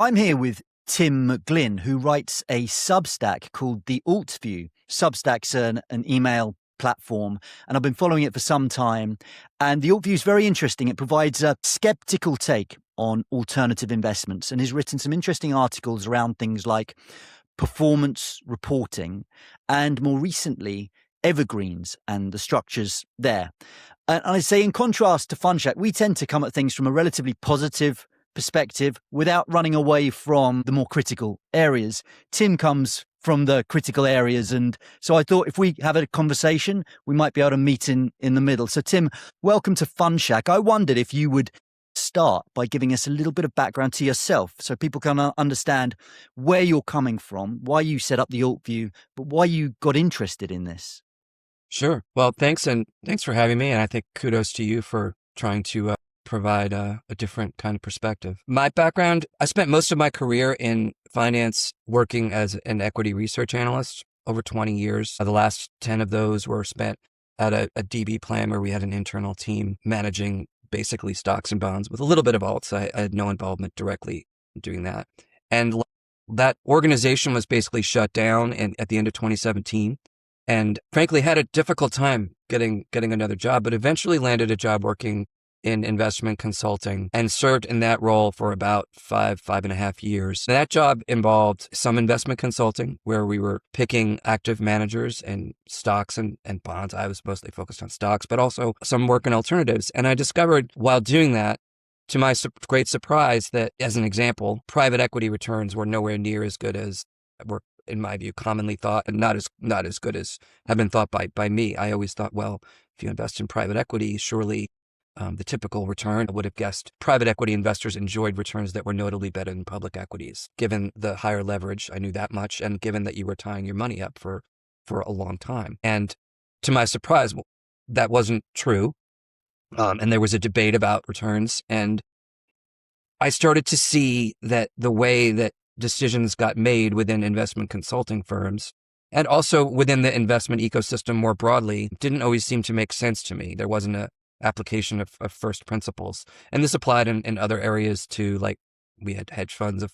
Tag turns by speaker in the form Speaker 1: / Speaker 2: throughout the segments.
Speaker 1: I'm here with Tim McGlinn, who writes a Substack called the AltView. Substack's an email platform, and I've been following it for some time. And the AltView is very interesting. It provides a skeptical take on alternative investments and has written some interesting articles around things like performance reporting and, more recently, evergreens and the structures there. And I say, in contrast to Fundshack, we tend to come at things from a relatively positive perspective without running away from the more critical areas. Tim comes from the critical areas, and so I thought if we have a conversation, we might be able to meet in the middle. So Tim, welcome to Fundshack. I wondered if you would start by giving us a little bit of background to yourself so people can understand where you're coming from, why you set up the AltView, but why you got interested in this.
Speaker 2: Sure. Well, thanks for having me. And I think kudos to you for trying to provide a different kind of perspective. My background, I spent most of my career in finance working as an equity research analyst, over 20 years. The last 10 of those were spent at a DB plan where we had an internal team managing basically stocks and bonds with a little bit of alts. I had no involvement directly in doing that. And that organization was basically shut down at the end of 2017. And frankly, had a difficult time getting another job, but eventually landed a job working in investment consulting and served in that role for about 5.5 years. That job involved some investment consulting where we were picking active managers and stocks and bonds. I was mostly focused on stocks, but also some work in alternatives. And I discovered while doing that, to my great surprise, that as an example, private equity returns were nowhere near as good as were, in my view, commonly thought, and not as good as have been thought by me. I always thought, well, if you invest in private equity, surely the typical return, I would have guessed private equity investors enjoyed returns that were notably better than public equities. Given the higher leverage, I knew that much, and given that you were tying your money up for a long time. And to my surprise, that wasn't true. And there was a debate about returns. And I started to see that the way that decisions got made within investment consulting firms and also within the investment ecosystem more broadly didn't always seem to make sense to me. There wasn't a application of first principles. And this applied in other areas too, like we had hedge funds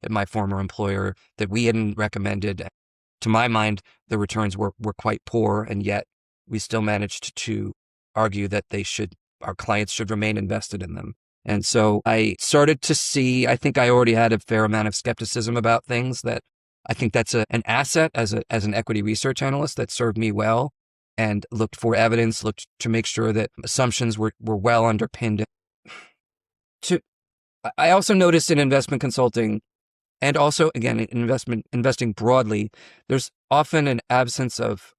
Speaker 2: at my former employer that we hadn't recommended. To my mind, the returns were quite poor, and yet we still managed to argue that our clients should remain invested in them. And so I started to see, I think I already had a fair amount of skepticism about things that I think that's an asset as an equity research analyst that served me well, and looked for evidence, looked to make sure that assumptions were well underpinned. I also noticed in investment consulting, and also again in investing broadly, there's often an absence of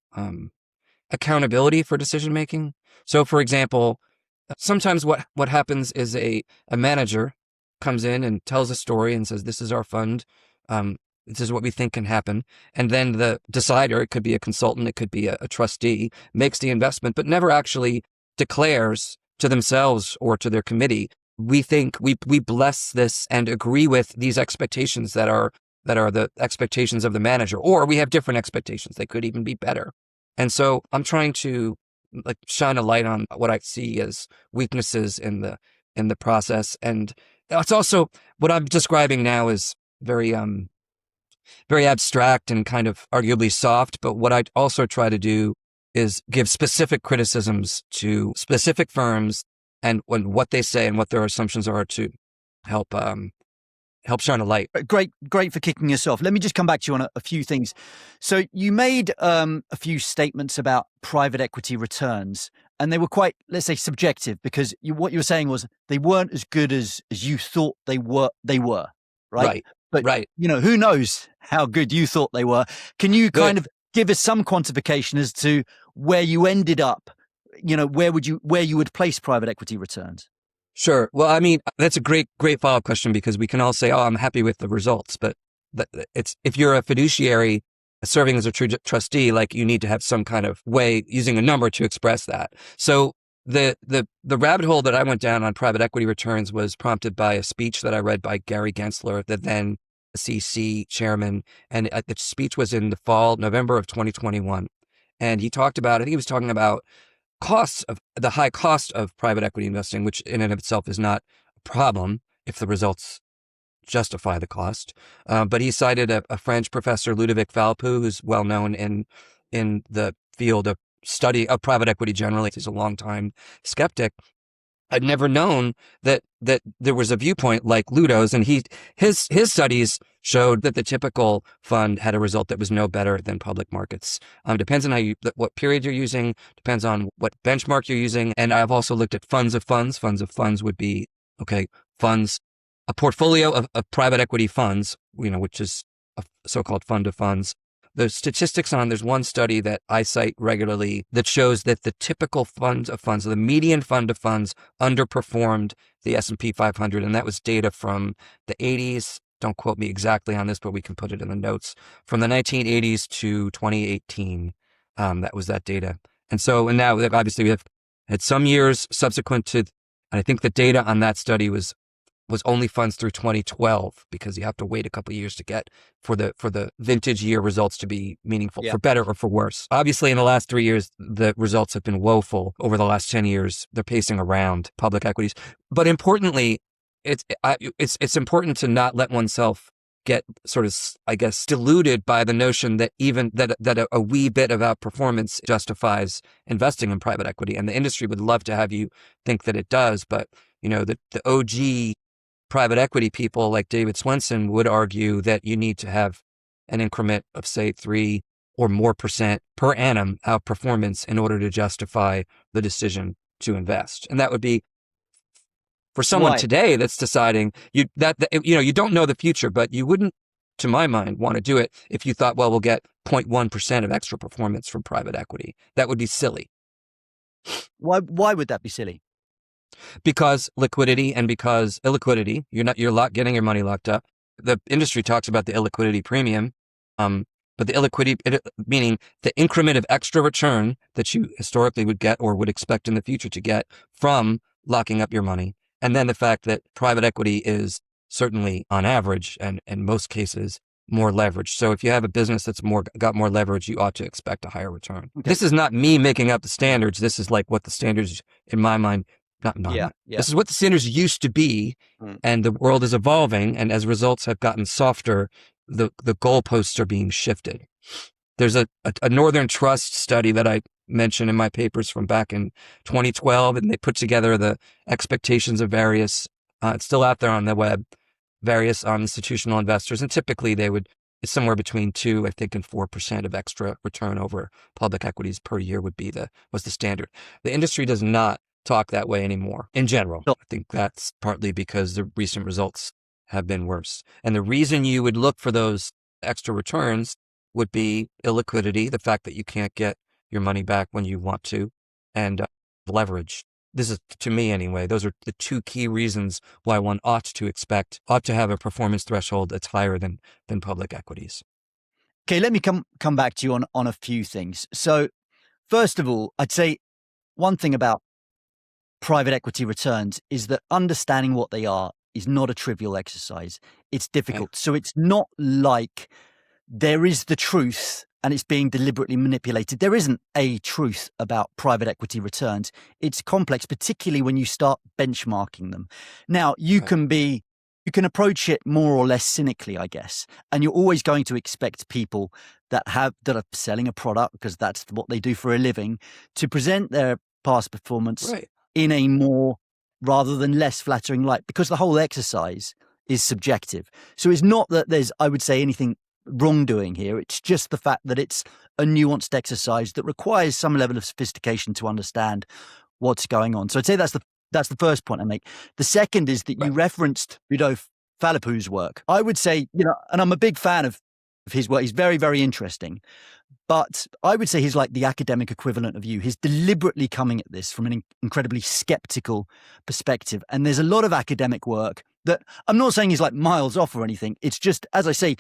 Speaker 2: accountability for decision making. So, for example, sometimes what happens is a manager comes in and tells a story and says, "This is our fund. This is what we think can happen." And then the decider, it could be a consultant, it could be a trustee, makes the investment, but never actually declares to themselves or to their committee, we think we bless this and agree with these expectations that are the expectations of the manager, or we have different expectations. They could even be better. And so I'm trying to shine a light on what I see as weaknesses in the process. And it's also what I'm describing now is very abstract and kind of arguably soft. But what I also try to do is give specific criticisms to specific firms and what they say and what their assumptions are to help shine a light.
Speaker 1: Great for kicking us off. Let me just come back to you on a few things. So you made a few statements about private equity returns, and they were quite, let's say, subjective, because what you were saying was they weren't as good as you thought they were, right? But,
Speaker 2: right.
Speaker 1: Who knows how good you thought they were. Can you kind of give us some quantification as to where you ended up? Where you would place private equity returns?
Speaker 2: Sure. Well, I mean, that's a great follow-up question, because we can all say, "Oh, I'm happy with the results," but it's if you're a fiduciary serving as a trustee, like you need to have some kind of way using a number to express that. So the rabbit hole that I went down on private equity returns was prompted by a speech that I read by Gary Gensler, the then SEC chairman, and the speech was in November of 2021, and he talked about, I think he was talking about the high cost of private equity investing, which in and of itself is not a problem if the results justify the cost. But he cited a French professor, Ludovic Valpou, who's well known in the field of study of private equity generally. He's a longtime skeptic. I'd never known that there was a viewpoint like Ludo's, and his studies showed that the typical fund had a result that was no better than public markets. Depends on what period you're using, depends on what benchmark you're using. And I've also looked at funds of funds. Funds of funds would be, funds, a portfolio of private equity funds, which is a so-called fund of funds. The statistics there's one study that I cite regularly that shows that the typical fund of funds, the median fund of funds, underperformed the S&P 500. And that was data from the 80s. Don't quote me exactly on this, but we can put it in the notes. From the 1980s to 2018, that was that data. And now obviously we have had some years subsequent to, and I think the data on that study was only funds through 2012, because you have to wait a couple of years to get for the vintage year results to be meaningful, for better or for worse. Obviously, in the last 3 years, the results have been woeful. Over the last 10 years, they're pacing around public equities. But importantly, it's important to not let oneself get sort of, I guess, deluded by the notion that even that a wee bit of outperformance justifies investing in private equity. And the industry would love to have you think that it does, but the OG private equity people like David Swenson would argue that you need to have an increment of, say, 3 or more % per annum outperformance in order to justify the decision to invest. And that would be for someone today that's deciding you don't know the future, but you wouldn't, to my mind, want to do it if you thought, well, we'll get 0.1% of extra performance from private equity. That would be silly.
Speaker 1: Why would that be silly?
Speaker 2: Because liquidity and because illiquidity, you're getting your money locked up. The industry talks about the illiquidity premium, but the illiquidity, meaning the increment of extra return that you historically would get or would expect in the future to get from locking up your money. And then the fact that private equity is certainly on average and in most cases more leverage. So if you have a business that's got more leverage, you ought to expect a higher return. Okay. This is not me making up the standards. This is like what the standards in my mind. This is what the standards used to be, and the world is evolving, and as results have gotten softer, the goalposts are being shifted. There's a Northern Trust study that I mentioned in my papers from back in 2012, and they put together the expectations of various, it's still out there on the web, various institutional investors, and typically it's somewhere between 2, I think, and 4% of extra return over public equities per year was the standard. The industry does not talk that way anymore in general. I think that's partly because the recent results have been worse. And the reason you would look for those extra returns would be illiquidity, the fact that you can't get your money back when you want to, and leverage. This is, to me anyway, those are the 2 key reasons why one ought to have a performance threshold that's higher than public equities.
Speaker 1: Okay, let me come back to you on a few things. So first of all, I'd say one thing about private equity returns is that understanding what they are is not a trivial exercise. It's difficult. So it's not like there is the truth and it's being deliberately manipulated. There isn't a truth about private equity returns. It's complex, particularly when you start benchmarking them. Now, you can approach it more or less cynically, I guess. And you're always going to expect people that are selling a product, because that's what they do for a living, to present their past performance in a more rather than less flattering light, because the whole exercise is subjective. So it's not that there's, I would say, anything wrongdoing here. It's just the fact that it's a nuanced exercise that requires some level of sophistication to understand what's going on. So I'd say that's the first point I make. The second is that you referenced Ludovic Valpou's work. I would say, and I'm a big fan of his work. He's very, very interesting. But I would say he's like the academic equivalent of you. He's deliberately coming at this from an incredibly skeptical perspective. And there's a lot of academic work that I'm not saying he's like miles off or anything. It's just, as I say,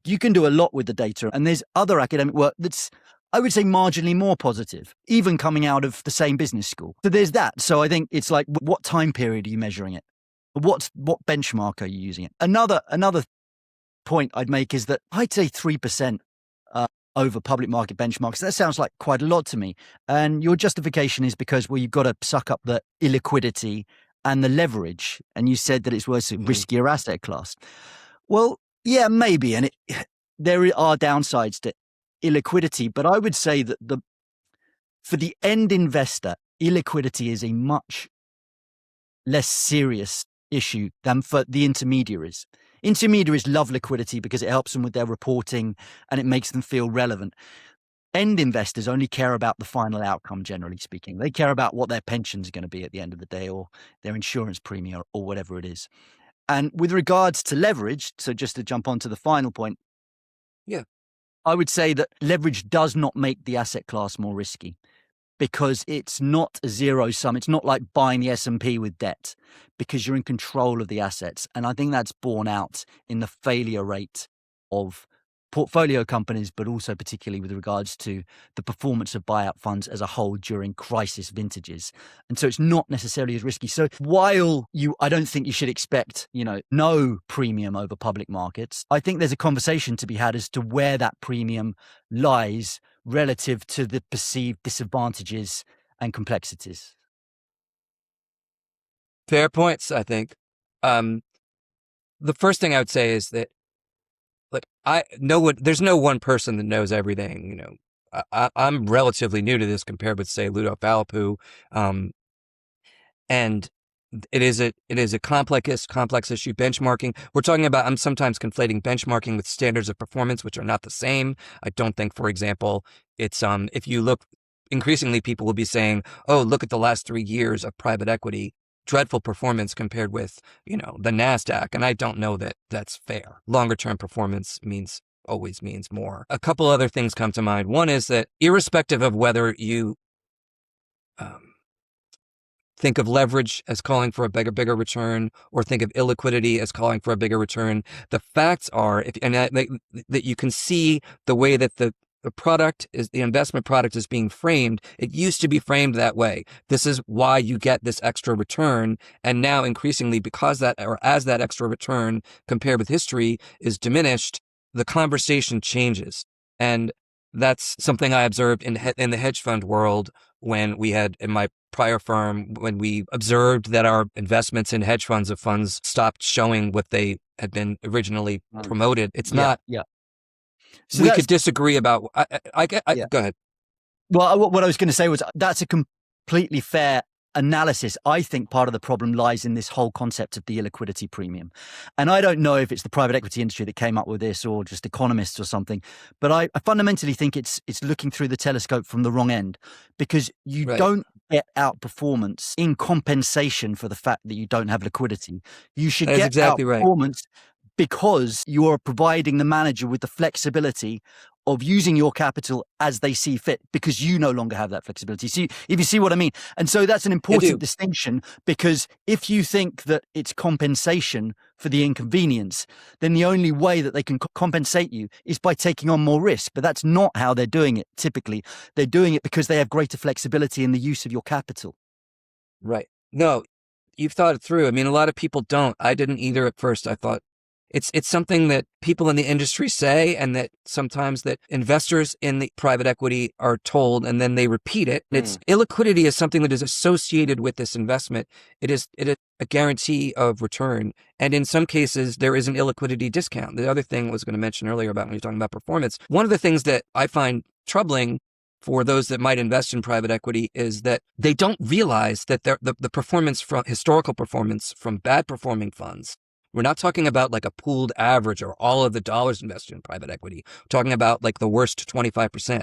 Speaker 1: you can do a lot with the data. And there's other academic work that's, I would say, marginally more positive, even coming out of the same business school. So there's that. So I think it's like, what time period are you measuring it? What benchmark are you using it? Another point I'd make is that I'd say 3% over public market benchmarks. That sounds like quite a lot to me. And your justification is because, well, you've got to suck up the illiquidity and the leverage, and you said that it's worse a riskier asset class. Well, yeah, maybe, and there are downsides to illiquidity, but I would say that for the end investor, illiquidity is a much less serious issue than for the intermediaries. Intermediaries love liquidity because it helps them with their reporting and it makes them feel relevant. End investors only care about the final outcome, generally speaking. They care about what their pensions are going to be at the end of the day, or their insurance premium, or whatever it is. And with regards to leverage, so just to jump on to the final point,
Speaker 2: yeah,
Speaker 1: I would say that leverage does not make the asset class more risky, because it's not a zero sum. It's not like buying the S&P with debt, because you're in control of the assets. And I think that's borne out in the failure rate of portfolio companies, but also particularly with regards to the performance of buyout funds as a whole during crisis vintages. And so it's not necessarily as risky. So while I don't think you should expect, no premium over public markets, I think there's a conversation to be had as to where that premium lies relative to the perceived disadvantages and complexities.
Speaker 2: Fair points, I think. The first thing I would say is that, there's no one person that knows everything. I'm relatively new to this compared with, say, Ludo Falapou, and it is a complex issue. Benchmarking. We're talking about. I'm sometimes conflating benchmarking with standards of performance, which are not the same. I don't think, for example, it's if you look, increasingly people will be saying, "Oh, look at the last 3 years of private equity. Dreadful performance compared with, the NASDAQ." And I don't know that that's fair. Longer term performance always means more. A couple other things come to mind. One is that irrespective of whether you think of leverage as calling for a bigger return, or think of illiquidity as calling for a bigger return, the facts are, that you can see the way that the investment product is being framed. It used to be framed that way. This is why you get this extra return. And now increasingly, as that extra return compared with history is diminished, the conversation changes. And that's something I observed in the hedge fund world when we had, in my prior firm, when we observed that our investments in hedge funds of funds stopped showing what they had been originally promoted. It's not.
Speaker 1: Yeah. So
Speaker 2: we could disagree about. Go ahead.
Speaker 1: Well, what I was going to say was that's a completely fair analysis. I think part of the problem lies in this whole concept of the illiquidity premium. And I don't know if it's the private equity industry that came up with this or just economists or something, but I fundamentally think it's looking through the telescope from the wrong end, because you don't get outperformance in compensation for the fact that you don't have liquidity. You should get outperformance because you are providing the manager with the flexibility of using your capital as they see fit, because you no longer have that flexibility. See, if you see what I mean. And so that's an important distinction, because if you think that it's compensation for the inconvenience, then the only way that they can compensate you is by taking on more risk. But that's not how they're doing it. Typically, they're doing it because they have greater flexibility in the use of your capital.
Speaker 2: Right. No, you've thought it through. I mean, a lot of people don't. I didn't either at first. I thought, it's something that people in the industry say, and that sometimes that investors in the private equity are told, and then they repeat it. It's illiquidity is something that is associated with this investment. It is a guarantee of return. And in some cases, there is an illiquidity discount. The other thing I was going to mention earlier about when you're talking about performance, one of the things that I find troubling for those that might invest in private equity is that they don't realize that the performance from historical performance from bad performing funds. We're not talking about like a pooled average or all of the dollars invested in private equity. We're talking about like the worst 25%.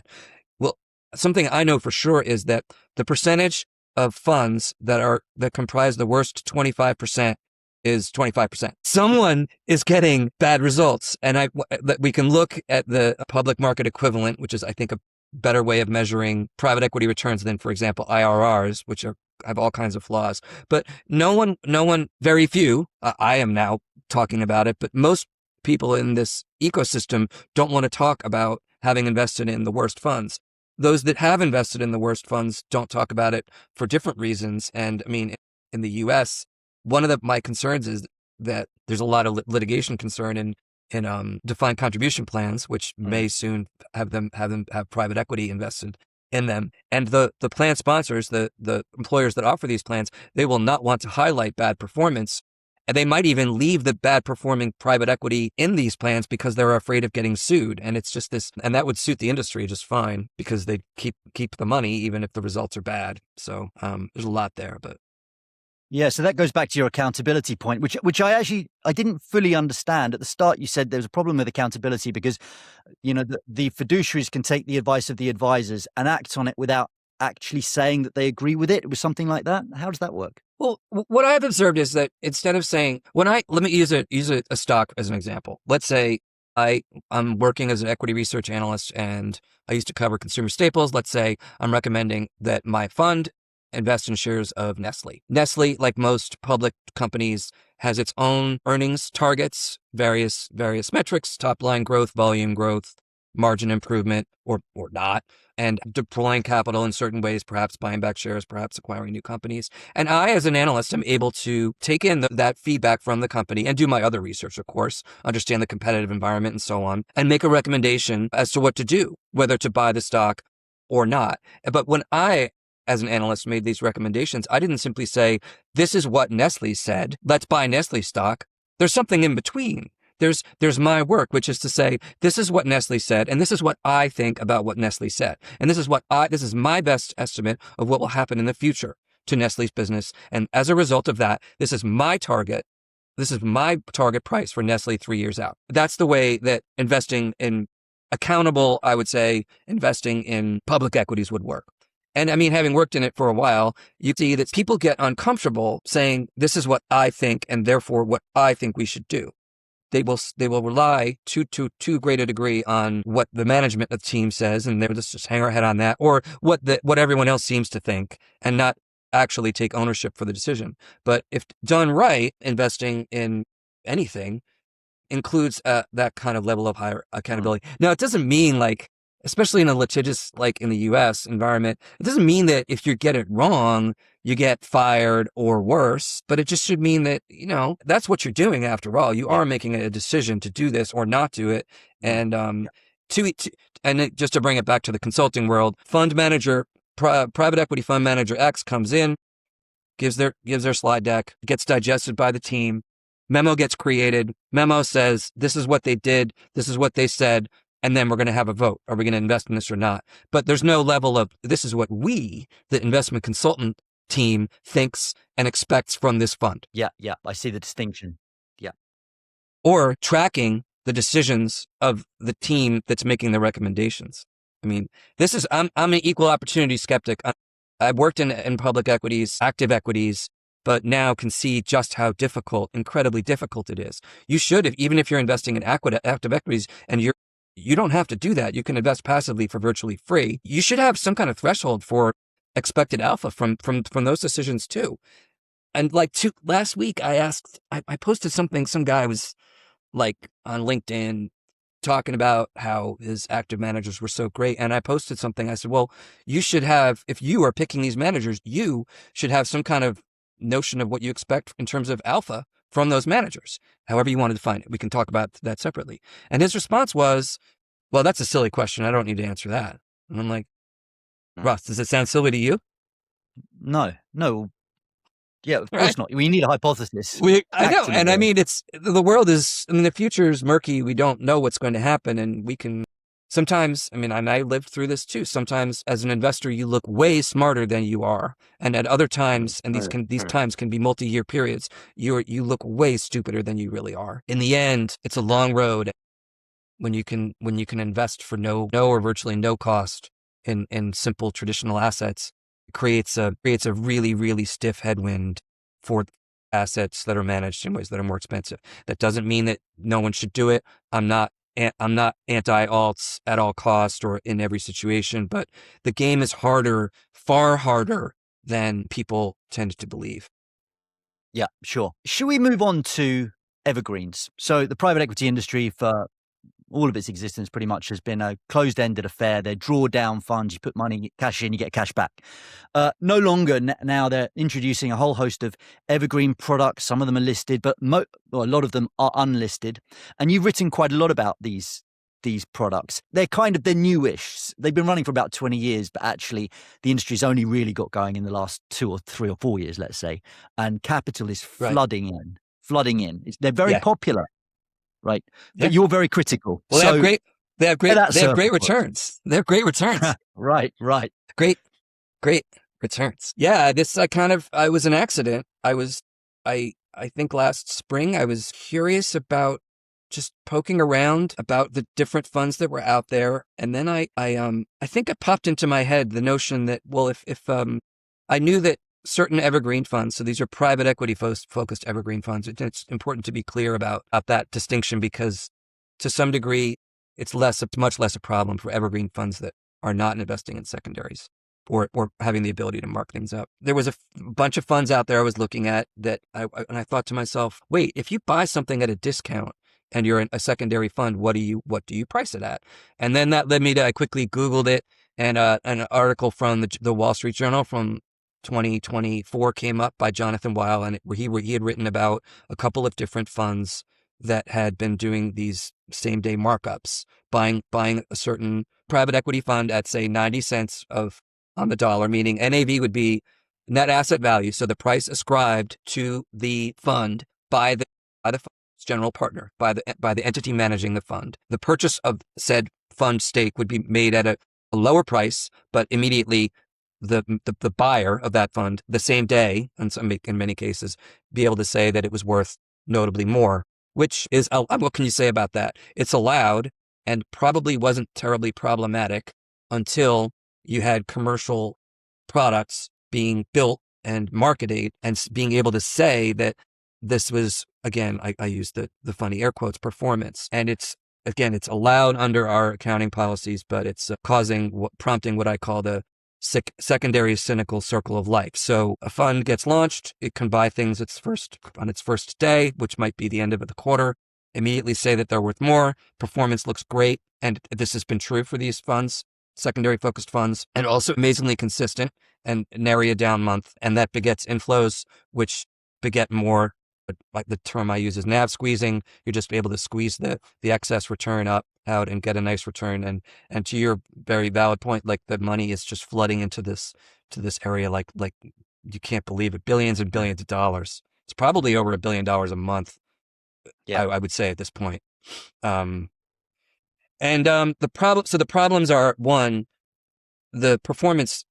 Speaker 2: Well, something I know for sure is that the percentage of funds that comprise the worst 25% is 25%. Someone is getting bad results. And we can look at the public market equivalent, which is, I think, a better way of measuring private equity returns than, for example, IRRs, which have all kinds of flaws. But no one, very few, I am now talking about it, but most people in this ecosystem don't want to talk about having invested in the worst funds. Those that have invested in the worst funds don't talk about it for different reasons. And I mean, in the US, one of my concerns is that there's a lot of litigation concern in defined contribution plans, which may soon have private equity invested in them. And the plan sponsors, the employers that offer these plans, they will not want to highlight bad performance. And they might even leave the bad performing private equity in these plans because they're afraid of getting sued. And it's just this, and that would suit the industry just fine because they keep the money even if the results are bad. So there's a lot there, but.
Speaker 1: Yeah, so that goes back to your accountability point, which I didn't fully understand. At the start, you said there's a problem with accountability because, the fiduciaries can take the advice of the advisors and act on it without actually saying that they agree with it. It was something like that. How does that work?
Speaker 2: Well, what I've observed is that instead of saying, let me use a stock as an example. Let's say I'm working as an equity research analyst and I used to cover consumer staples. Let's say I'm recommending that my fund invest in shares of Nestle. Nestle, like most public companies, has its own earnings targets, various metrics, top line growth, volume growth, margin improvement, or not, and deploying capital in certain ways, perhaps buying back shares, perhaps acquiring new companies. And I, as an analyst, am able to take in that feedback from the company and do my other research, of course, understand the competitive environment and so on, and make a recommendation as to what to do, whether to buy the stock or not. But when I, as an analyst, made these recommendations, I didn't simply say, this is what Nestle said, let's buy Nestle stock. There's something in between. There's my work, which is to say, this is what Nestle said, and this is what I think about what Nestle said. And this is my best estimate of what will happen in the future to Nestle's business. And as a result of that, this is my target price for Nestle 3 years out. That's the way that investing in accountable, I would say, investing in public equities would work. And I mean, having worked in it for a while, you see that people get uncomfortable saying, this is what I think, and therefore what I think we should do. They will rely to too great a degree on what the management of the team says, and they'll just hang our head on that, or what everyone else seems to think, and not actually take ownership for the decision. But if done right, investing in anything includes that kind of level of higher accountability. Now, it doesn't mean especially in a litigious, like in the US environment, it doesn't mean that if you get it wrong, you get fired or worse, but it just should mean that, that's what you're doing after all. You are making a decision to do this or not do it. And just to bring it back to the consulting world, fund manager, private equity fund manager X comes in, gives their slide deck, gets digested by the team, memo gets created, memo says, this is what they did, this is what they said, and then we're going to have a vote. Are we going to invest in this or not? But there's no level of, this is what we, the investment consultant team, thinks and expects from this fund.
Speaker 1: Yeah. I see the distinction. Yeah.
Speaker 2: Or tracking the decisions of the team that's making the recommendations. I mean, I'm an equal opportunity skeptic. I've worked in public equities, active equities, but now can see just how incredibly difficult it is. You should, even if you're investing in active equities and you don't have to do that. You can invest passively for virtually free. You should have some kind of threshold for expected alpha from those decisions too. And last week I posted something, some guy was on LinkedIn talking about how his active managers were so great. And I posted something. I said, well, you should have, if you are picking these managers, you should have some kind of notion of what you expect in terms of alpha from those managers, however you want to define it. We can talk about that separately. And his response was, well, that's a silly question. I don't need to answer that. And I'm like, Russ, does it sound silly to you?
Speaker 1: No. Yeah, of course not. We need a hypothesis.
Speaker 2: I know. And I mean, the future is murky. We don't know what's going to happen. And we can sometimes, and I lived through this too. Sometimes as an investor, you look way smarter than you are. And at other times, and these times can be multi-year periods, you look way stupider than you really are. In the end, it's a long road when you can invest for no or virtually no cost in simple traditional assets. It creates a really, really stiff headwind for assets that are managed in ways that are more expensive. That doesn't mean that no one should do it. I'm not anti-alts at all cost or in every situation, but the game is harder, far harder than people tend to believe.
Speaker 1: Yeah, sure. Should we move on to evergreens? So the private equity industry for all of its existence pretty much has been a closed-ended affair. They're drawdown funds. You put money, cash in, you get cash back. No longer now they're introducing a whole host of evergreen products. Some of them are listed, but a lot of them are unlisted. And you've written quite a lot about these these products. They're newish. They've been running for about 20 years, but actually the industry's only really got going in the last 2 or 3 or 4 years, let's say. And capital is
Speaker 2: Right.
Speaker 1: flooding in. They're very popular, right?
Speaker 2: Yeah.
Speaker 1: But you're very critical.
Speaker 2: Well,
Speaker 1: so
Speaker 2: they have great returns. They have great returns.
Speaker 1: Right.
Speaker 2: Great returns. Yeah, this I was an accident. I think last spring I was curious about just poking around about the different funds that were out there, and then I think it popped into my head the notion that, well, if I knew that certain evergreen funds, so these are private equity focused evergreen funds. It's important to be clear about that distinction, because to some degree it's much less a problem for evergreen funds that are not investing in secondaries or having the ability to mark things up. There was a bunch of funds out there I was looking at that and I thought to myself, wait, if you buy something at a discount and you're in a secondary fund, what do you price it at? And then that led me to, I quickly Googled it, and an article from the Wall Street Journal from 2024 came up by Jonathan Weil, and he had written about a couple of different funds that had been doing these same day markups, buying a certain private equity fund at, say, 90 cents on the dollar, meaning NAV would be net asset value, so the price ascribed to the fund by the fund's general partner, by the entity managing the fund. The purchase of said fund stake would be made at a lower price, but immediately the buyer of that fund the same day, in many cases, be able to say that it was worth notably more, which is, what can you say about that? It's allowed and probably wasn't terribly problematic until you had commercial products being built and marketed and being able to say that this was, again, I use the funny air quotes, performance. And it's allowed under our accounting policies, but it's prompting what I call the secondary cynical circle of life. So a fund gets launched, it can buy things on its first day, which might be the end of the quarter, immediately say that they're worth more, performance looks great. And this has been true for these funds, secondary focused funds, and also amazingly consistent and nary a down month. And that begets inflows, which beget more, like the term I use is NAV squeezing. You're just able to squeeze the excess return out and get a nice return. And to your very valid point, like the money is just flooding into this area, like you can't believe it, billions and billions of dollars. It's probably over $1 billion a month. Yeah, I would say at this point. The problems are, one, the performance.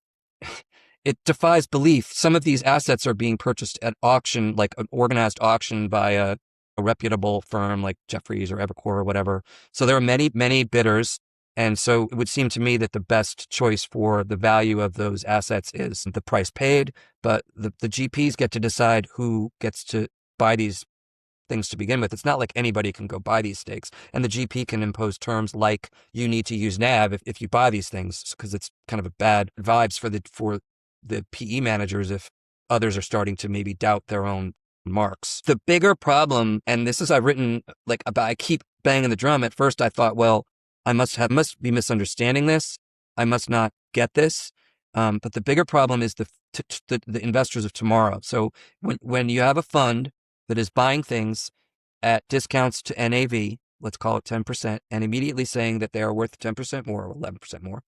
Speaker 2: It defies belief. Some of these assets are being purchased at auction, like an organized auction by a reputable firm like Jefferies or Evercore or whatever. So there are many, many bidders. And so it would seem to me that the best choice for the value of those assets is the price paid, but the GPs get to decide who gets to buy these things to begin with. It's not like anybody can go buy these stakes, and the GP can impose terms like you need to use NAV if you buy these things, because it's kind of a bad vibes for the PE managers if others are starting to maybe doubt their own marks. The bigger problem, and this is I've written I keep banging the drum. At first I thought, well, I must be misunderstanding this. I must not get this. But the bigger problem is the investors of tomorrow. So when you have a fund that is buying things at discounts to NAV, let's call it 10%, and immediately saying that they are worth 10% more or 11% more,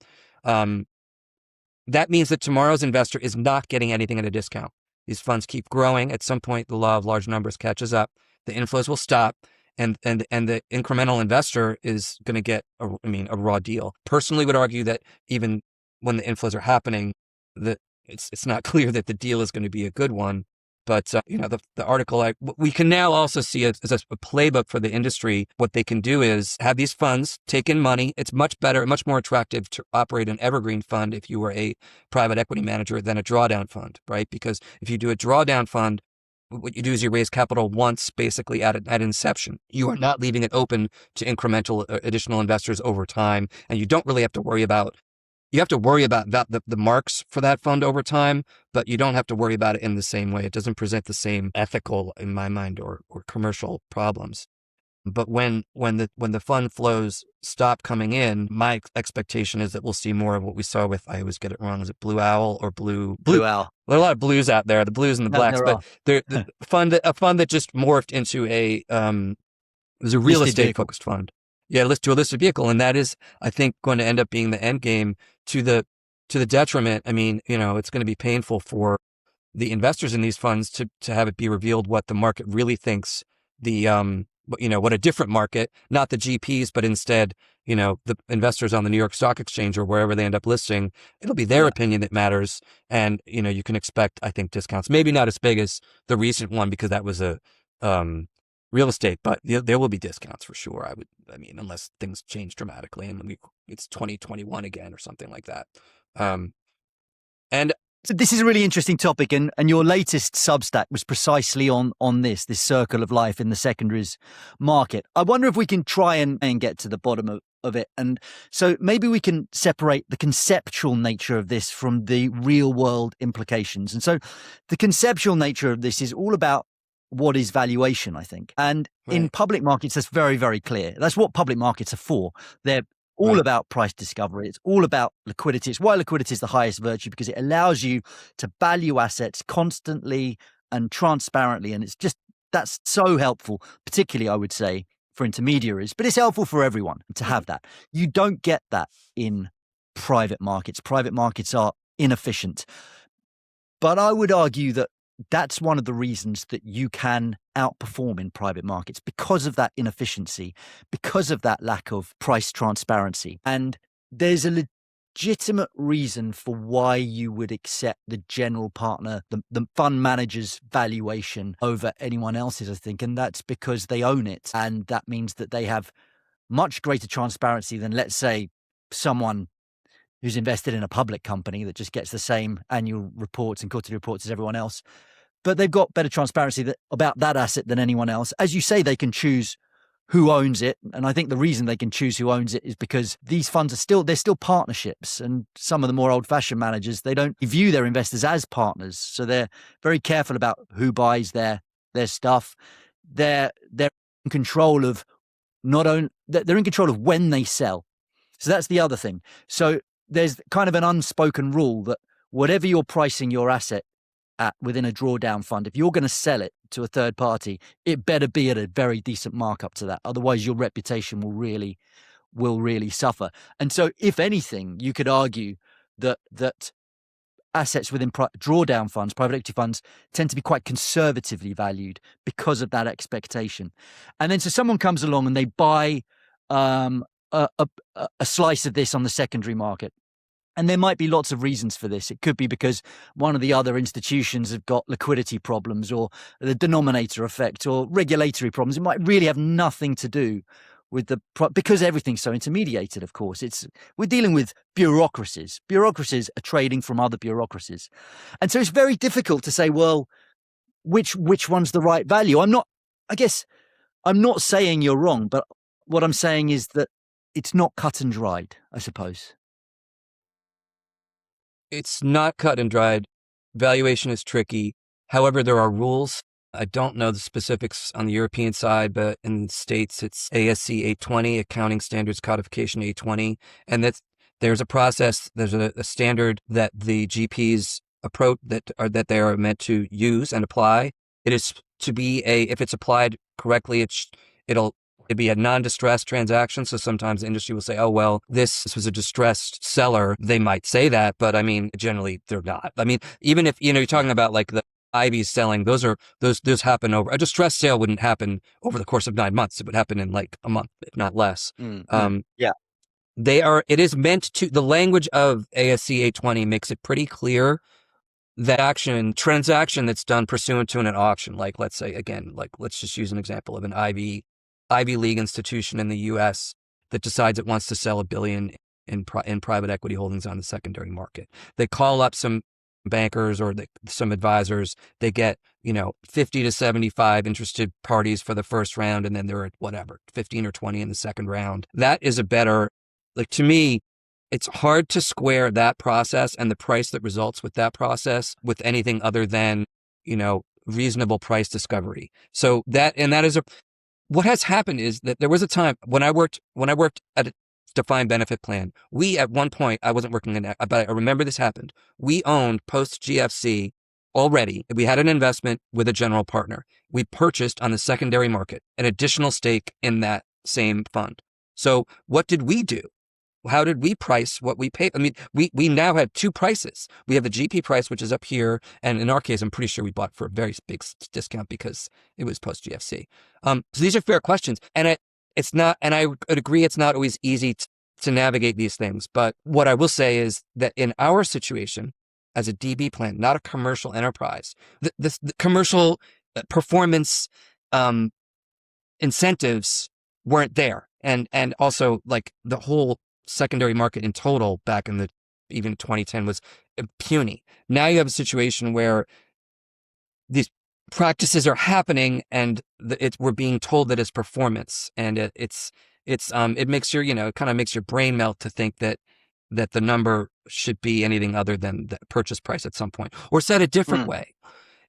Speaker 2: that means that tomorrow's investor is not getting anything at a discount. These funds keep growing. At some point, the law of large numbers catches up. The inflows will stop, and the incremental investor is going to get a raw deal. Personally, would argue that even when the inflows are happening, that it's not clear that the deal is going to be a good one. But the article, we can now also see as a playbook for the industry. What they can do is have these funds take in money. It's much better, much more attractive to operate an evergreen fund if you were a private equity manager than a drawdown fund, right? Because if you do a drawdown fund, what you do is you raise capital once, basically at inception. You are not leaving it open to incremental additional investors over time, and you don't really have to worry about. You have to worry about the marks for that fund over time, but you don't have to worry about it in the same way. It doesn't present the same ethical, in my mind, or commercial problems. But when the fund flows stop coming in, my expectation is that we'll see more of what we saw with, I always get it wrong, is it Blue Owl or Blue
Speaker 1: Owl?
Speaker 2: There are a lot of blues out there, the blues and the blacks, but a fund that just morphed into a real estate focused fund. to a listed vehicle. And that is, I think, going to end up being the end game to the detriment. I mean, it's going to be painful for the investors in these funds to have it be revealed what the market really thinks what a different market, not the GPs, but instead, the investors on the New York Stock Exchange or wherever they end up listing, it'll be their opinion that matters. And, you can expect, I think, discounts, maybe not as big as the recent one because that was a real estate, but there will be discounts for sure. Unless things change dramatically and it's 2021 again or something like that. And
Speaker 1: so this is a really interesting topic, and your latest Substack was precisely on this circle of life in the secondaries market. I wonder if we can try and get to the bottom of it. And so maybe we can separate the conceptual nature of this from the real world implications. And so the conceptual nature of this is all about what is valuation, I think. And in public markets, that's very, very clear. That's what public markets are for. They're all about price discovery. It's all about liquidity. It's why liquidity is the highest virtue, because it allows you to value assets constantly and transparently. And that's so helpful, particularly, I would say, for intermediaries, but it's helpful for everyone to have that. You don't get that in private markets. Private markets are inefficient. But I would argue that that's one of the reasons that you can outperform in private markets, because of that inefficiency, because of that lack of price transparency. And there's a legitimate reason for why you would accept the general partner, the fund manager's valuation over anyone else's, I think. And that's because they own it. And that means that they have much greater transparency than, let's say, someone who's invested in a public company that just gets the same annual reports and quarterly reports as everyone else. But they've got better transparency about that asset than anyone else. As you say, they can choose who owns it. And I think the reason they can choose who owns it is because these funds they're still partnerships. And some of the more old-fashioned managers, they don't view their investors as partners. So they're very careful about who buys their stuff. They're in control of they're in control of when they sell. So that's the other thing. So there's kind of an unspoken rule that whatever you're pricing your asset at within a drawdown fund, if you're going to sell it to a third party, it better be at a very decent markup to that. Otherwise, your reputation will really suffer. And so, if anything, you could argue that assets within drawdown funds, private equity funds, tend to be quite conservatively valued because of that expectation. And then so someone comes along and they buy a slice of this on the secondary market. And there might be lots of reasons for this. It could be because one of the other institutions have got liquidity problems, or the denominator effect, or regulatory problems. It might really have nothing to do with because everything's so intermediated, of course. We're dealing with bureaucracies. Bureaucracies are trading from other bureaucracies. And so it's very difficult to say, well, which one's the right value? I'm not saying you're wrong, but what I'm saying is that it's not cut and dried, I suppose.
Speaker 2: It's not cut and dried. Valuation is tricky. However, there are rules. I don't know the specifics on the European side, but in the States, it's ASC 820, Accounting Standards Codification 820. And there's a process, there's a standard that the GPs approach that they are meant to use and apply. It is to be if it's applied correctly, it'll be a non-distressed transaction. So sometimes the industry will say, oh, well, this was a distressed seller. They might say that, but I mean, generally they're not. I mean, even if, you're talking about like the Ivy's selling, those happen over, a distressed sale wouldn't happen over the course of 9 months. It would happen in like a month, if not less.
Speaker 1: Yeah.
Speaker 2: It is meant to, the language of ASC 820 makes it pretty clear that transaction that's done pursuant to an auction, like let's say, again, like let's just use an example of an Ivy League institution in the US that decides it wants to sell $1 billion in private equity holdings on the secondary market. They call up some bankers or some advisors. They get, 50 to 75 interested parties for the first round, and then there are 15 or 20 in the second round. That is to me, it's hard to square that process and the price that results with that process with anything other than, reasonable price discovery. So what has happened is that there was a time when I worked at a defined benefit plan. We, at one point, I wasn't working in that, but I remember this happened. We owned post GFC already. We had an investment with a general partner. We purchased on the secondary market an additional stake in that same fund. So what did we do? How did we price what we paid? I mean, we now have two prices. We have the GP price, which is up here. And in our case, I'm pretty sure we bought for a very big discount because it was post GFC. So these are fair questions. And it's not, and I would agree, it's not always easy to navigate these things. But what I will say is that in our situation, as a DB plan, not a commercial enterprise, the commercial performance incentives weren't there. And also like the whole secondary market in total back in even 2010 was puny. Now you have a situation where these practices are happening and we're being told that it's performance, and it makes your, it kind of makes your brain melt to think that the number should be anything other than the purchase price at some point. Or said a different way,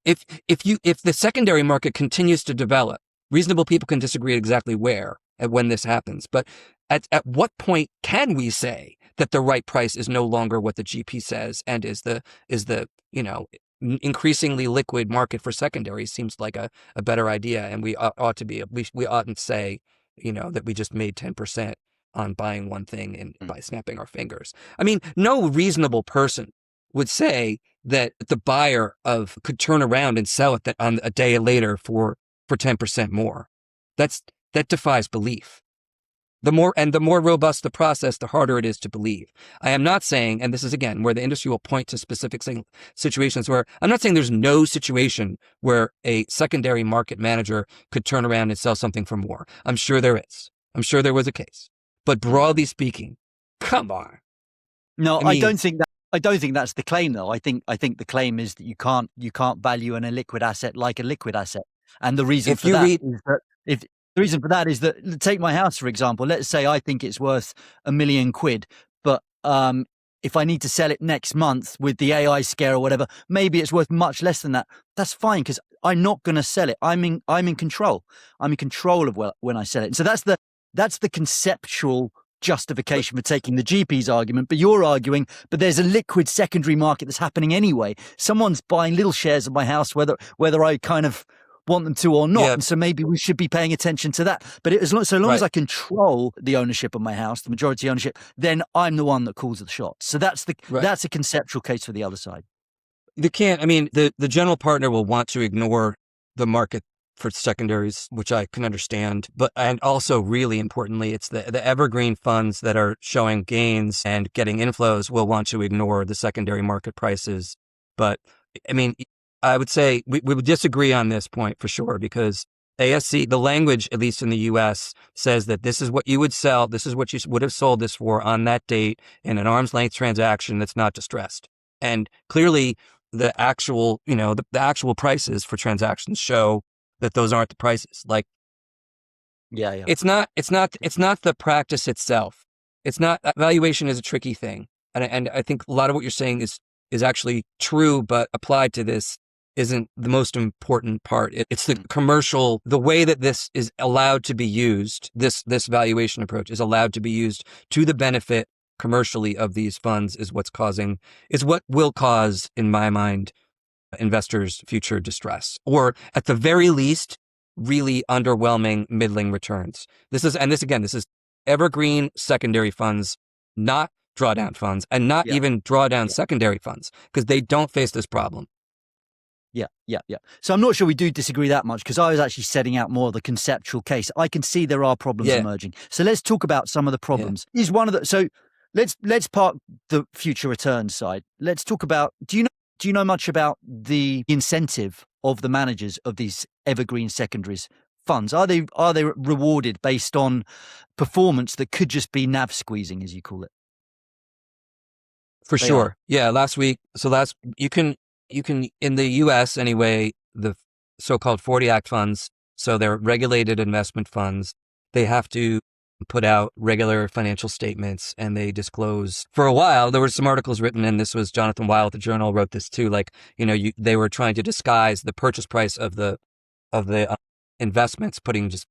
Speaker 2: if the secondary market continues to develop, reasonable people can disagree exactly where and when this happens, but at what point can we say that the right price is no longer what the GP says and is the increasingly liquid market for secondaries seems like a better idea, and we oughtn't say that we just made 10% on buying one thing and by snapping our fingers. I mean, no reasonable person would say that the buyer could turn around and sell it on a day later for 10% more. That defies belief. The more robust the process, the harder it is to believe. I am not saying, and this is again where the industry will point to specific situations where I'm not saying there's no situation where a secondary market manager could turn around and sell something for more. I'm sure there is. I'm sure there was a case. But broadly speaking, come on.
Speaker 1: No, I don't think that's the claim, though. I think the claim is that you can't value an illiquid asset like a liquid asset, and the reason for that is that, take my house for example. Let's say I think it's worth £1 million, but if I need to sell it next month with the AI scare or whatever, maybe it's worth much less than that. That's fine because I'm not going to sell it. I'm in control. I'm in control of when I sell it. And so that's the conceptual justification for taking the GP's argument. But you're arguing, but there's a liquid secondary market that's happening anyway. Someone's buying little shares of my house, whether I kind of want them to or not. Yeah. And so maybe we should be paying attention to that. But so long as I control the ownership of my house, the majority ownership, then I'm the one that calls the shots. So that's a conceptual case for the other side.
Speaker 2: The general partner will want to ignore the market for secondaries, which I can understand. And also really importantly, it's the evergreen funds that are showing gains and getting inflows will want to ignore the secondary market prices. But I mean, I would say we would disagree on this point for sure, because ASC, the language, at least in the US, says that this is what you would sell. This is what you would have sold this for on that date in an arm's length transaction that's not distressed. And clearly the actual, the actual prices for transactions show that those aren't the prices. Like,
Speaker 1: yeah.
Speaker 2: It's not the practice itself. It's not, valuation is a tricky thing. And I think a lot of what you're saying is actually true, but applied to this isn't the most important part. It's the commercial, the way that this is allowed to be used, this valuation approach is allowed to be used to the benefit commercially of these funds is what will cause, in my mind, investors' future distress, or at the very least, really underwhelming middling returns. This is evergreen secondary funds, not drawdown funds, and not even drawdown secondary funds, because they don't face this problem.
Speaker 1: Yeah. So I'm not sure we do disagree that much, because I was actually setting out more of the conceptual case. I can see there are problems emerging. So let's talk about some of the problems. Is one of the so let's park the future return side. Let's talk about, do you know much about the incentive of the managers of these evergreen secondaries funds? Are they rewarded based on performance that could just be NAV squeezing, as you call it?
Speaker 2: For sure. Yeah. You can, in the US anyway, the so-called 40 Act funds, so they're regulated investment funds, they have to put out regular financial statements, and they disclose. For a while, there were some articles written, and this was Jonathan Weil at the Journal wrote this too, like, they were trying to disguise the purchase price of the investments, putting just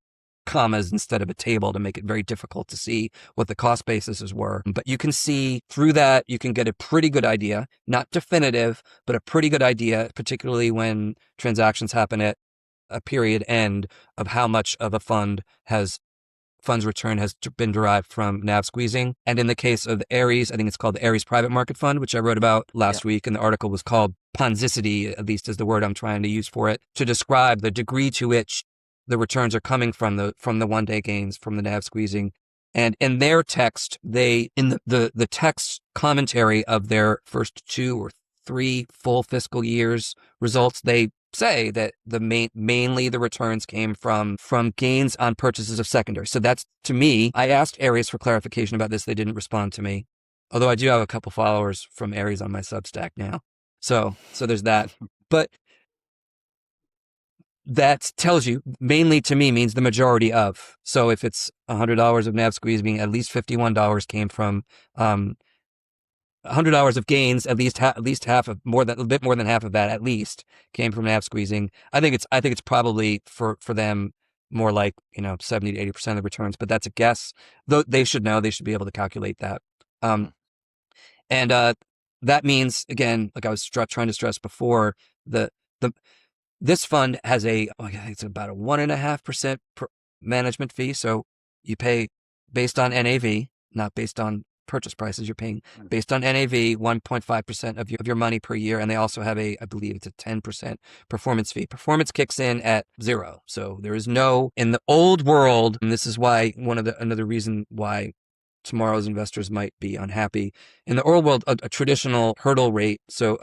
Speaker 2: commas instead of a table to make it very difficult to see what the cost bases were. But you can see through that, you can get a pretty good idea, not definitive, but a pretty good idea, particularly when transactions happen at a period end, of how much of a fund has fund's return has been derived from NAV squeezing. And in the case of the Ares, I think it's called the Ares Private Market Fund, which I wrote about last week. And the article was called Ponzicity, at least is the word I'm trying to use for it, to describe the degree to which the returns are coming from the one-day gains, from the NAV squeezing. And in their text, in the text commentary of their first 2 or 3 full fiscal years results, they say that mainly the returns came from gains on purchases of secondaries. So that's, to me, I asked Ares for clarification about this. They didn't respond to me, although I do have a couple followers from Ares on my Substack now. So there's that. But that tells you, mainly to me means the majority of. So if it's $100 of NAV squeezing, at least $51 came from $100 of gains, at least half of a bit more than half of that at least came from NAV squeezing. I think it's probably for them more like 70 to 80% of the returns, but that's a guess. Though they should know, they should be able to calculate that. And that means, again, like I was trying to stress before, this fund has it's about a 1.5% management fee. So you pay based on NAV, not based on purchase prices. You're paying based on NAV 1.5% of your money per year. And they also have I believe it's a 10% performance fee. Performance kicks in at 0. So there is no, in the old world, and this is why another reason why tomorrow's investors might be unhappy. In the old world, a traditional hurdle rate, so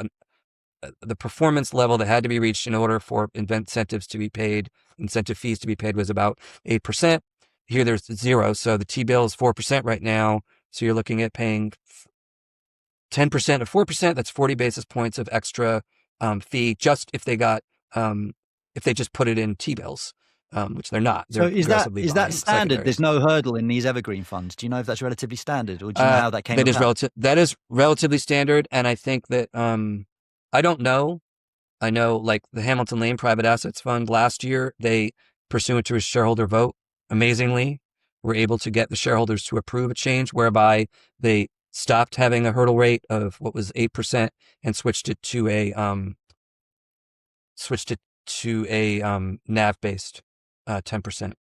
Speaker 2: the performance level that had to be reached in order for incentive fees to be paid was about 8%. Here there's 0. So the T-bill is 4% right now. So you're looking at paying 10% of 4%. That's 40 basis points of extra fee, just if they just put it in T-bills, which they're not.
Speaker 1: So is that standard? Secondaries. There's no hurdle in these evergreen funds. Do you know if that's relatively standard, or do you know how that came about?
Speaker 2: That is relatively standard, and I think that I don't know. I know, like the Hamilton Lane Private Assets Fund last year, they, pursuant to a shareholder vote, amazingly, were able to get the shareholders to approve a change whereby they stopped having a hurdle rate of what was 8% and switched it to a NAV-based 10%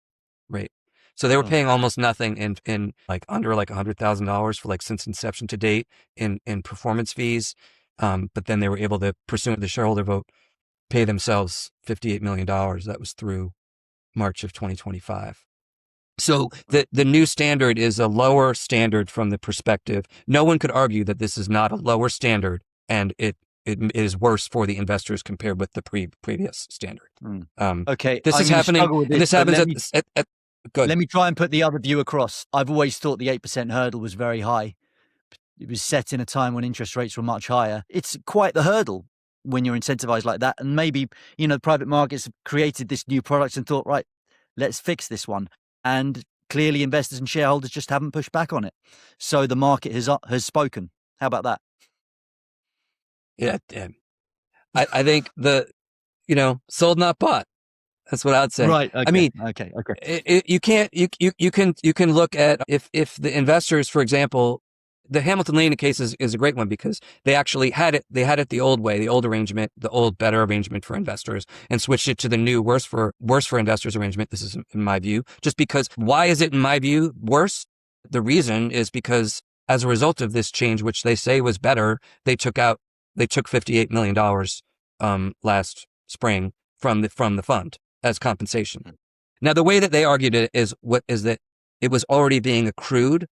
Speaker 2: rate. So they were paying almost nothing in like under like $100,000 for like since inception to date in performance fees. But then they were able to, pursuant to the shareholder vote, pay themselves $58 million. That was through March of 2025. So the new standard is a lower standard from the perspective. No one could argue that this is not a lower standard, and it is worse for the investors compared with the previous standard.
Speaker 1: Okay,
Speaker 2: this is happening. This happens at good.
Speaker 1: Let me try and put the other view across. I've always thought the 8% hurdle was very high. It was set in a time when interest rates were much higher. It's quite the hurdle when you're incentivized like that. And maybe, private markets have created this new product and thought, right, let's fix this one. And clearly investors and shareholders just haven't pushed back on it. So the market has spoken. How about that?
Speaker 2: Yeah. I think sold not bought. That's what I'd say.
Speaker 1: Right. Okay,
Speaker 2: I mean,
Speaker 1: okay.
Speaker 2: You can look at if the investors, for example, the Hamilton Lane case is a great one because they actually had it the old way, the old arrangement, the old better arrangement for investors, and switched it to the new worse for investors arrangement. This is in my view. Just because, why is it in my view worse? The reason is because as a result of this change, which they say was better, they took $58 million last spring from the fund as compensation. Now, the way that they argued it is that it was already being accrued,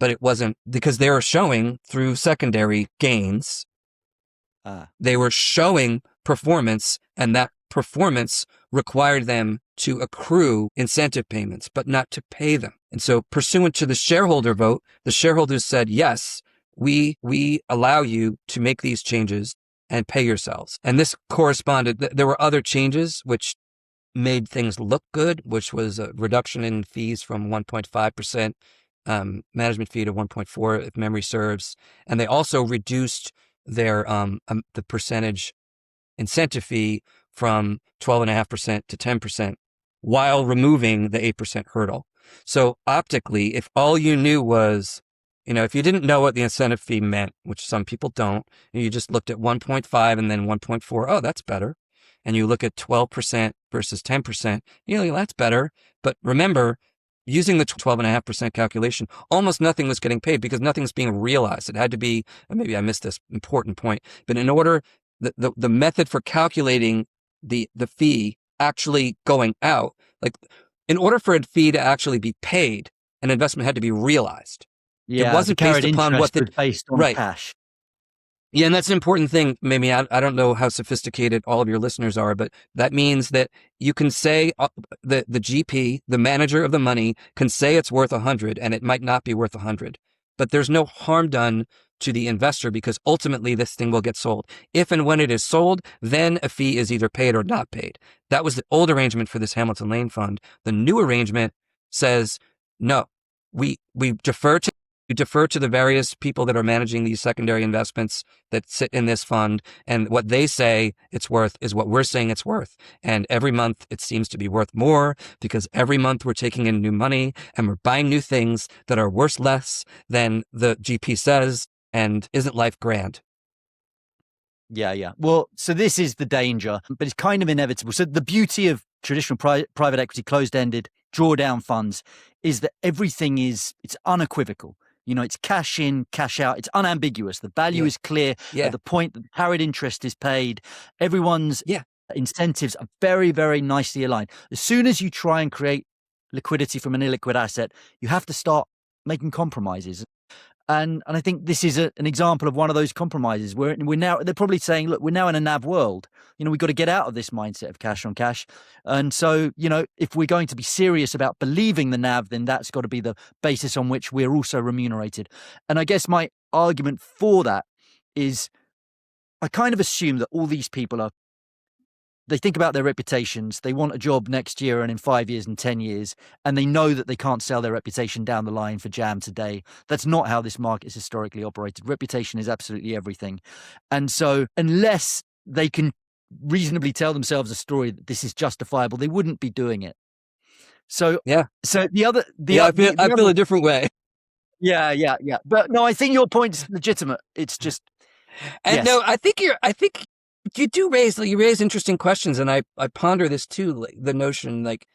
Speaker 2: but it wasn't, because they were showing through secondary gains. They were showing performance, and that performance required them to accrue incentive payments, but not to pay them. And so pursuant to the shareholder vote, the shareholders said, yes, we allow you to make these changes and pay yourselves. And this corresponded, there were other changes which made things look good, which was a reduction in fees from 1.5% management fee to 1.4, if memory serves. And they also reduced their the percentage incentive fee from 12.5% to 10% while removing the 8% hurdle. So optically, if all you knew was, if you didn't know what the incentive fee meant, which some people don't, and you just looked at 1.5 and then 1.4, oh, that's better. And you look at 12% versus 10%, that's better. But remember, using the 12.5% calculation, almost nothing was getting paid because nothing's being realized. It had to be, maybe I missed this important point, but in order, the method for calculating the fee actually going out, like in order for a fee to actually be paid, an investment had to be realized. It
Speaker 1: Yeah, the
Speaker 2: wasn't based
Speaker 1: carried
Speaker 2: upon what
Speaker 1: interest was based on
Speaker 2: right.
Speaker 1: cash.
Speaker 2: Yeah, and that's an important thing. Maybe I don't know how sophisticated all of your listeners are, but that means that you can say the GP, the manager of the money, can say it's worth 100 and it might not be worth 100, but there's no harm done to the investor because ultimately this thing will get sold. If and when it is sold, then a fee is either paid or not paid. That was the old arrangement for this Hamilton Lane fund. The new arrangement says, no, we defer to the various people that are managing these secondary investments that sit in this fund, and what they say it's worth is what we're saying it's worth. And every month it seems to be worth more because every month we're taking in new money and we're buying new things that are worth less than the GP says. And isn't life grand?
Speaker 1: Yeah. Well, so this is the danger, but it's kind of inevitable. So the beauty of traditional private equity closed-ended drawdown funds is that everything it's unequivocal. It's cash in, cash out. It's unambiguous. The value is clear at the point that the carried interest is paid. Everyone's incentives are very, very nicely aligned. As soon as you try and create liquidity from an illiquid asset, you have to start making compromises. And I think this is an example of one of those compromises where they're probably saying, look, we're now in a NAV world. We've got to get out of this mindset of cash on cash. And so, if we're going to be serious about believing the NAV, then that's got to be the basis on which we're also remunerated. And I guess my argument for that is I kind of assume that all these people they think about their reputations. They want a job next year and in 5 years and 10 years, and they know that they can't sell their reputation down the line for jam today. That's not how this market is historically operated. Reputation is absolutely everything. And so unless they can reasonably tell themselves a story that this is justifiable, they wouldn't be doing it. So So I
Speaker 2: feel a different way.
Speaker 1: Yeah. But no, I think your point is legitimate. It's just,
Speaker 2: and no, I think you raise interesting questions, and I ponder this too, like the notion, like,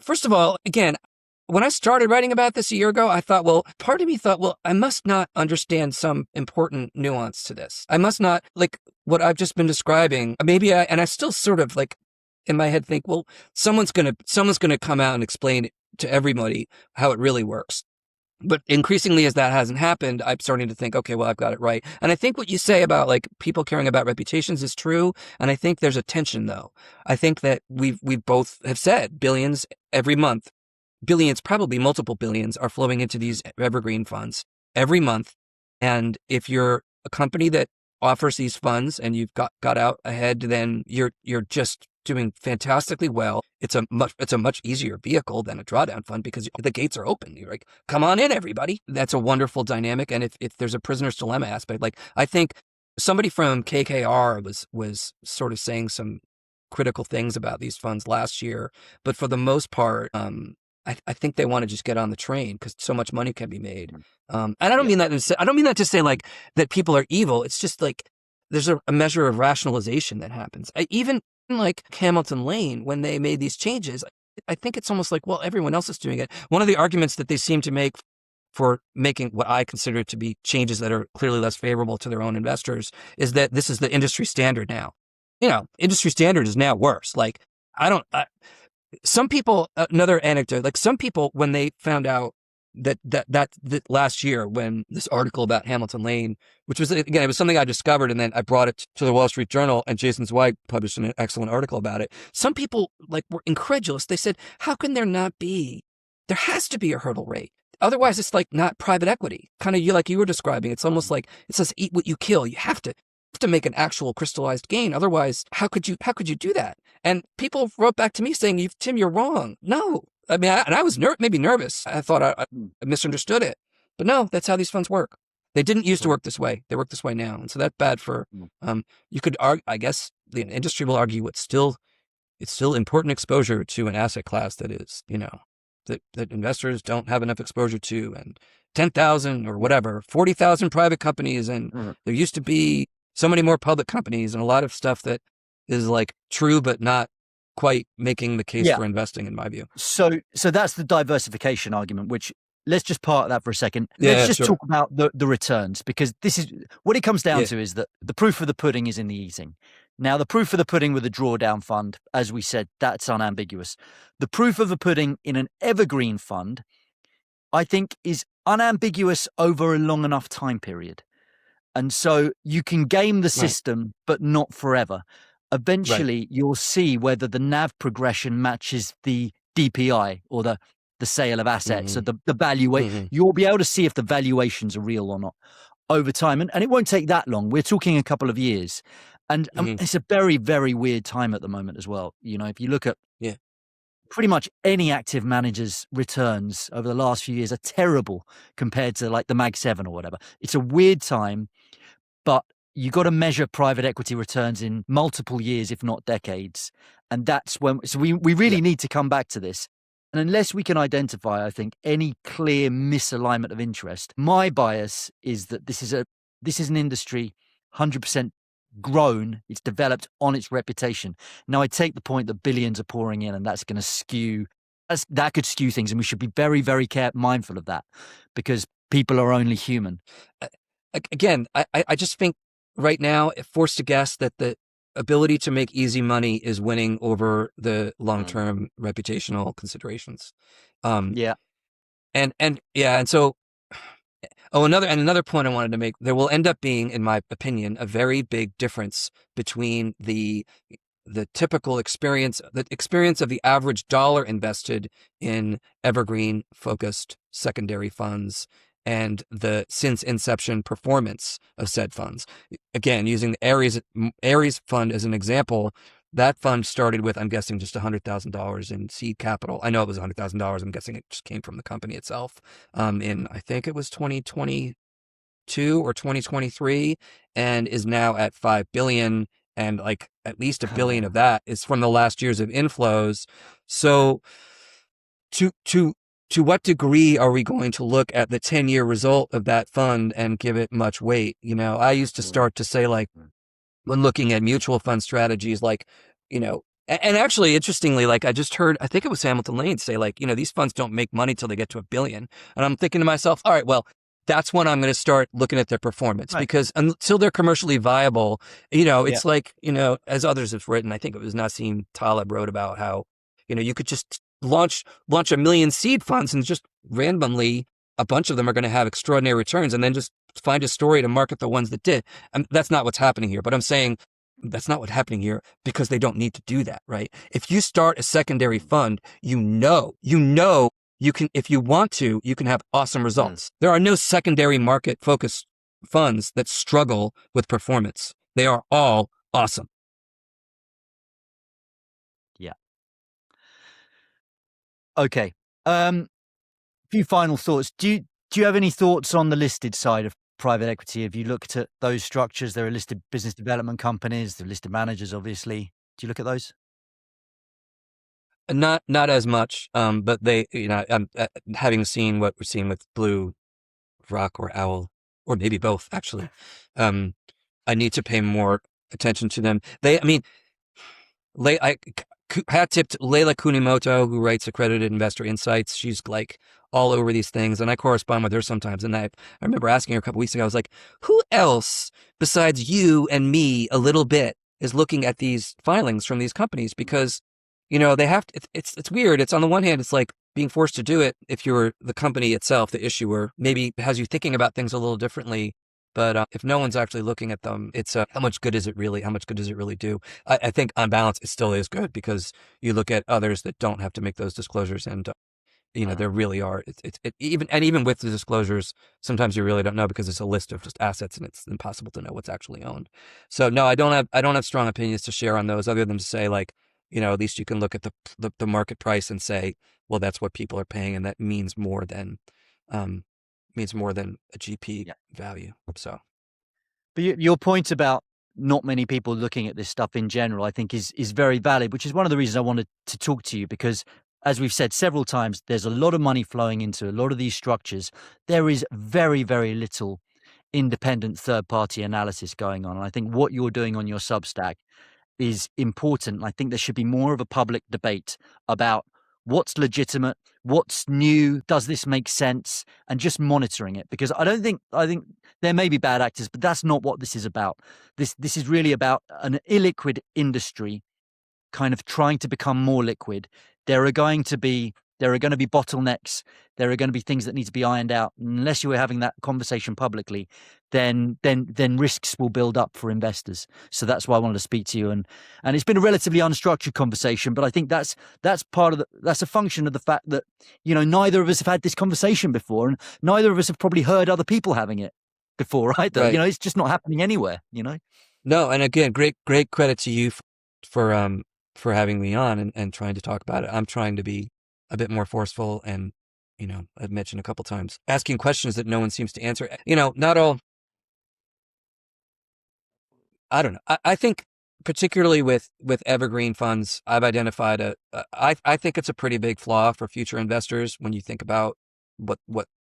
Speaker 2: first of all, again, when I started writing about this a year ago, part of me thought, well, I must not understand some important nuance to this. I must not, like what I've just been describing. And I still sort of like in my head think, well, someone's gonna come out and explain to everybody how it really works. But increasingly, as that hasn't happened, I'm starting to think, okay, well, I've got it right. And I think what you say about like people caring about reputations is true. And I think there's a tension, though. I think that we both have said billions every month, billions, probably multiple billions, are flowing into these evergreen funds every month. And if you're a company that offers these funds and you've got out ahead, then you're just doing fantastically well. It's a much easier vehicle than a drawdown fund because the gates are open. You're like, come on in, everybody. That's a wonderful dynamic. And if there's a prisoner's dilemma aspect, like I think somebody from KKR was sort of saying some critical things about these funds last year, but for the most part, I think they want to just get on the train because so much money can be made. And I don't mean that to say like that people are evil. It's just like there's a measure of rationalization that happens. Even like Hamilton Lane, when they made these changes, I think it's almost like, well, everyone else is doing it. One of the arguments that they seem to make for making what I consider to be changes that are clearly less favorable to their own investors is that this is the industry standard now. Industry standard is now worse. Like some people, another anecdote, like some people, when they found out that last year, when this article about Hamilton Lane, which was, again, it was something I discovered, and then I brought it to the Wall Street Journal, and Jason Zweig published an excellent article about it. Some people like were incredulous. They said, how can there not be? There has to be a hurdle rate. Otherwise, it's like not private equity. Kind of like you were describing. It's almost like it says, eat what you kill. You have to make an actual crystallized gain. Otherwise, how could you do that? And people wrote back to me saying, Tim, you're wrong. No. I mean, I was maybe nervous. I thought I misunderstood it. But no, that's how these funds work. They didn't used to work this way. They work this way now. And so that's bad for, you could argue, I guess the industry will argue it's still important exposure to an asset class that is, that investors don't have enough exposure to, and 10,000 or whatever, 40,000 private companies. And there used to be so many more public companies and a lot of stuff that is like true, but not quite making the case for investing, in my view.
Speaker 1: So that's the diversification argument, which let's just park that for a second. Let's just
Speaker 2: Sure.
Speaker 1: talk about the returns, because this is what it comes down
Speaker 2: Yeah.
Speaker 1: to, is that the proof of the pudding is in the eating. Now, the proof of the pudding with a drawdown fund, as we said, that's unambiguous. The proof of the pudding in an evergreen fund, I think, is unambiguous over a long enough time period. And so you can game the system, but not forever. Eventually, you'll see whether the NAV progression matches the DPI, or the sale of assets, or the valuation. You'll be able to see if the valuations are real or not over time. And it won't take that long. We're talking a couple of years. And it's a very, very weird time at the moment as well. You know, if you look at pretty much any active manager's returns over the last few years are terrible compared to like the Mag 7 or whatever. It's a weird time, but you got to measure private equity returns in multiple years, if not decades. And that's when, so we really need to come back to this. And unless we can identify, I think, any clear misalignment of interest, my bias is that this is an industry 100% grown, it's developed on its reputation. Now, I take the point that billions are pouring in, and that's going to skew, that could skew things, and we should be very, very mindful of that, because people are only human.
Speaker 2: Again, I just think right now, forced to guess that the ability to make easy money is winning over the long-term reputational considerations. And so, another point I wanted to make, there will end up being, in my opinion, a very big difference between the typical experience, the experience of the average dollar invested in evergreen focused secondary funds, and the since inception performance of said funds. Again, using the Ares fund as an example, that fund started with, I'm guessing, just $100,000 in seed capital. I know it was $100,000. I'm guessing it just came from the company itself. I think it was 2022 or 2023, and is now at $5 billion. And like at least $1 billion of that is from the last years of inflows. So to what degree are we going to look at the 10-year result of that fund and give it much weight? You know, I used to start to say, like, when looking at mutual fund strategies, like, you know, and actually, interestingly, like I just heard, I think it was Hamilton Lane say, like, you know, these funds don't make money till they get to $1 billion. And I'm thinking to myself, all right, well, that's when I'm going to start looking at their performance, because until they're commercially viable, you know, it's like, you know, as others have written, I think it was Nassim Taleb wrote about how, you know, you could just launch 1 million seed funds, and just randomly a bunch of them are going to have extraordinary returns, and then just find a story to market the ones that did. And that's not what's happening here. But I'm saying that's not what's happening here because they don't need to do that, right? If you start a secondary fund, you know, you can, if you want to, you can have awesome results. There are no secondary market focused funds that struggle with performance. They are all awesome.
Speaker 1: Yeah. Okay. Few final thoughts. Do you have any thoughts on the listed side of private equity? Have you looked at those structures? There are listed business development companies, they're listed managers, obviously. Do you look at those?
Speaker 2: Not as much, but they, you know, having seen what we're seeing with Blue Rock or Owl, or maybe both, actually, I need to pay more attention to them. Hat tip to Leila Kunimoto, who writes Accredited Investor Insights. She's like all over these things, and I correspond with her sometimes. And I remember asking her a couple weeks ago, I was like, who else besides you and me a little bit is looking at these filings from these companies? Because, you know, they have to, it's weird. It's on the one hand, it's like being forced to do it if you're the company itself, the issuer, maybe has you thinking about things a little differently. But if no one's actually looking at them, it's how much good is it really? How much good does it really do? I think on balance, it still is good, because you look at others that don't have to make those disclosures, and you know, there really are. Even with the disclosures, sometimes you really don't know, because it's a list of just assets, and it's impossible to know what's actually owned. So no, I don't have strong opinions to share on those, other than to say, like, you know, at least you can look at the market price and say, well, that's what people are paying, and that means more than a GP value. So,
Speaker 1: but your point about not many people looking at this stuff in general, I think is very valid, which is one of the reasons I wanted to talk to you, because as we've said several times, there's a lot of money flowing into a lot of these structures. There is very, very little independent third-party analysis going on. And I think what you're doing on your Substack is important. I think there should be more of a public debate about what's legitimate, what's new, does this make sense, and just monitoring it. Because I think there may be bad actors, but that's not what this is about. This is really about an illiquid industry kind of trying to become more liquid. There are going to be bottlenecks. There are going to be things that need to be ironed out. Unless you are having that conversation publicly, then risks will build up for investors. So that's why I wanted to speak to you. And it's been a relatively unstructured conversation, but I think that's a function of the fact that, neither of us have had this conversation before, and neither of us have probably heard other people having it before, right?
Speaker 2: Right.
Speaker 1: It's just not happening anywhere.
Speaker 2: No, and again, great credit to you for having me on and trying to talk about it. I'm trying to be a bit more forceful and, I've mentioned a couple times, asking questions that no one seems to answer. Not all, I don't know. I think particularly with evergreen funds, I've identified I think it's a pretty big flaw for future investors when you think about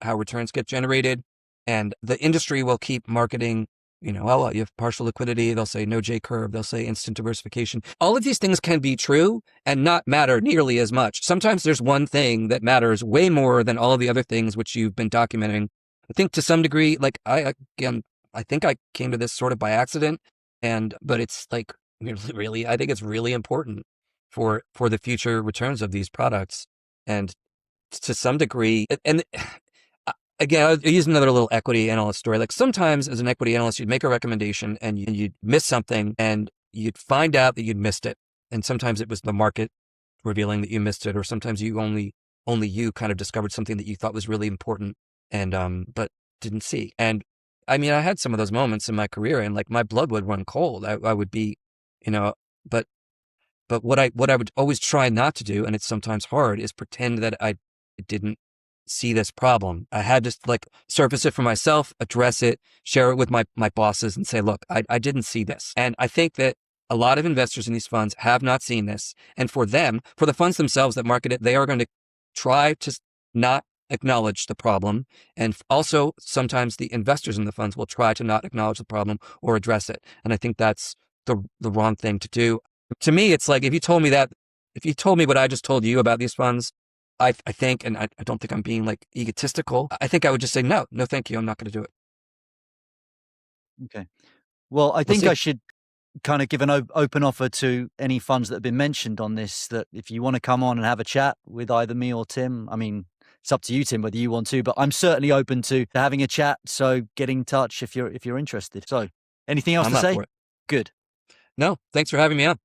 Speaker 2: how returns get generated, and the industry will keep marketing, you have partial liquidity. They'll say no J curve. They'll say instant diversification. All of these things can be true and not matter nearly as much. Sometimes there's one thing that matters way more than all of the other things which you've been documenting. I think to some degree, like I think I came to this sort of by accident, but it's like really, I think it's really important for the future returns of these products. And to some degree, and again, I'll use another little equity analyst story. Like sometimes as an equity analyst, you'd make a recommendation and you'd miss something and you'd find out that you'd missed it. And sometimes it was the market revealing that you missed it, or sometimes you only you kind of discovered something that you thought was really important and but didn't see. And I mean, I had some of those moments in my career and like my blood would run cold. I would be, but what I would always try not to do, and it's sometimes hard, is pretend that I didn't see this problem. I had to like surface it for myself, address it, share it with my bosses and say, look, I didn't see this. And I think that a lot of investors in these funds have not seen this. And for the funds themselves that market it, they are going to try to not acknowledge the problem. And also sometimes the investors in the funds will try to not acknowledge the problem or address it. And I think that's the wrong thing to do. To me, it's like, if you told me what I just told you about these funds, I think, and I don't think I'm being like egotistical, I think I would just say, no, thank you. I'm not going to do it.
Speaker 1: Okay. Well, I think I should kind of give an open offer to any funds that have been mentioned on this, that if you want to come on and have a chat with either me or Tim, I mean, it's up to you, Tim, whether you want to, but I'm certainly open to having a chat. So get in touch if you're interested. So anything else to say?
Speaker 2: For it.
Speaker 1: Good.
Speaker 2: No, thanks for having me on.